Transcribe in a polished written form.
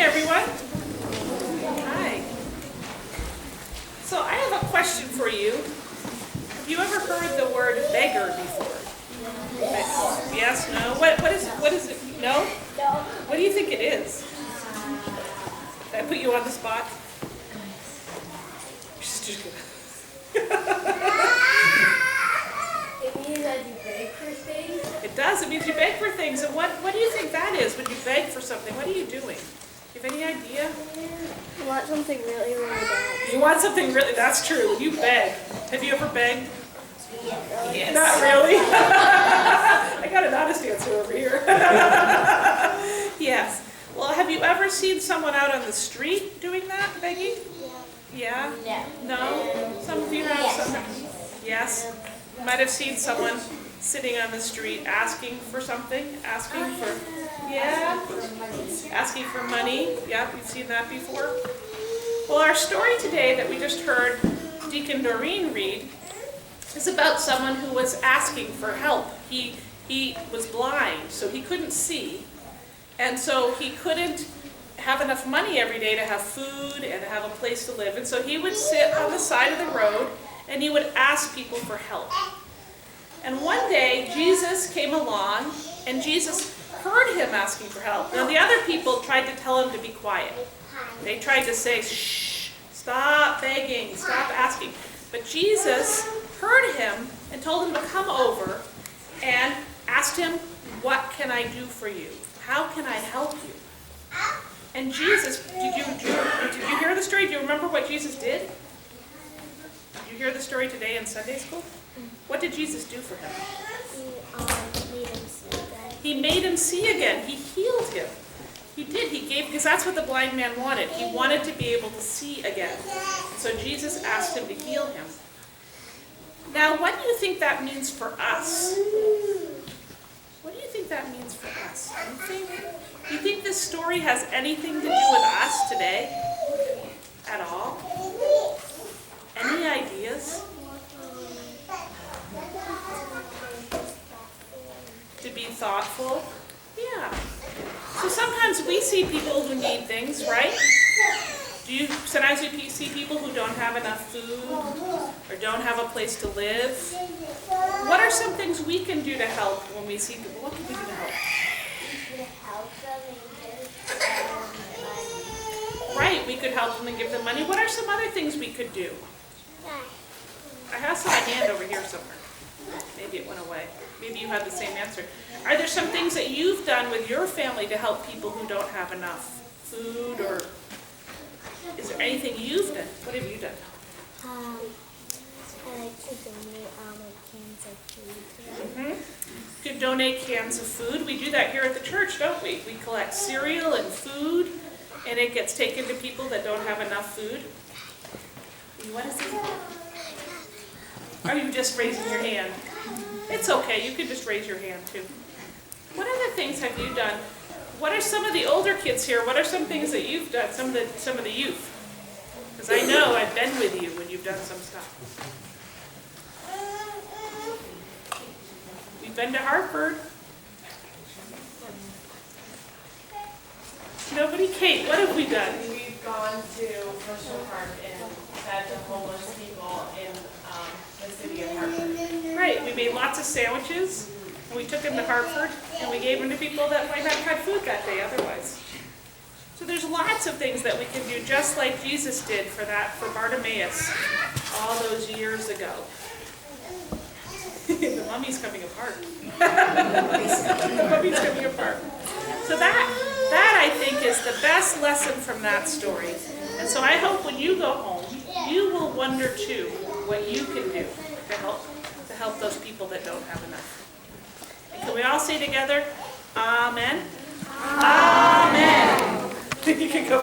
everyone. Hi. So I have a question for you. Have you ever heard the word beggar before? Yes, no? What is it? No? No. What do you think it is? Did I put you on the spot? Just It means that you beg for things. It does. It means you beg for things. And what do you think that is when you beg for something? What are you doing? Do you have any idea? I want something really, really bad. You want something really, that's true. When you beg. Have you ever begged? Yes. Not really. I got an honest answer over here. Yes. Well, have you ever seen someone out on the street doing that, begging? Yeah? No. No? Some of you have? Yes. Some. Yes? You might have seen someone sitting on the street asking for something, asking for, yeah? Asking for money. Yeah, we've seen that before. Well, our story today that we just heard Deacon Doreen read is about someone who was asking for help. He was blind, so he couldn't see. And so he couldn't have enough money every day to have food and to have a place to live. And so he would sit on the side of the road and he would ask people for help. And one day Jesus came along and Jesus heard him asking for help. Now the other people tried to tell him to be quiet. They tried to say, shh, stop begging, stop asking. But Jesus heard him and told him to come over and asked him, what can I do for you? How can I help you? And Jesus, did you hear the story? Do you remember what Jesus did? Did you hear the story today in Sunday school? What did Jesus do for him? Made him see again. He made him see again. He healed him. He did. He gave, because that's what the blind man wanted. He wanted to be able to see again. So Jesus asked him to heal him. Now, what do you think that means for us? What do you think that means for us? Do you think this story has anything to do with us today? At all? Any ideas? To be thoughtful? Yeah. So sometimes we see people who need things, right? Sometimes we see people who don't have enough food or don't have a place to live. What are some things we can do to help when we see people? What can we do to help? Right, we could help them and give them money. What are some other things we could do? I saw a hand over here somewhere. Maybe it went away. Maybe you had the same answer. Are there some things that you've done with your family to help people who don't have enough food, or is there anything you've done? What have you done? I like to donate cans of food. You can donate cans of food. We do that here at the church, don't we? We collect cereal and food, and it gets taken to people that don't have enough food. You want to say? Are you just raising your hand? It's okay. You can just raise your hand too. What other things have you done? What are some of the older kids here? What are some things that you've done? Some of the youth. Because I know I've been with you when you've done some stuff. We've been to Hartford. Nobody? Kate, what have we done? We've gone to Bushel Park and fed the homeless people in the city of Hartford. Right, we made lots of sandwiches, and we took them to Hartford, and we gave them to people that might not have had food that day otherwise. So there's lots of things that we can do, just like Jesus did for Bartimaeus all those years ago. The mummy's coming apart. The mummy's coming apart. So that I think is the best lesson from that story. And so I hope when you go home, you will wonder too what you can do to help those people that don't have enough. And can we all say together, Amen? Amen. You can go.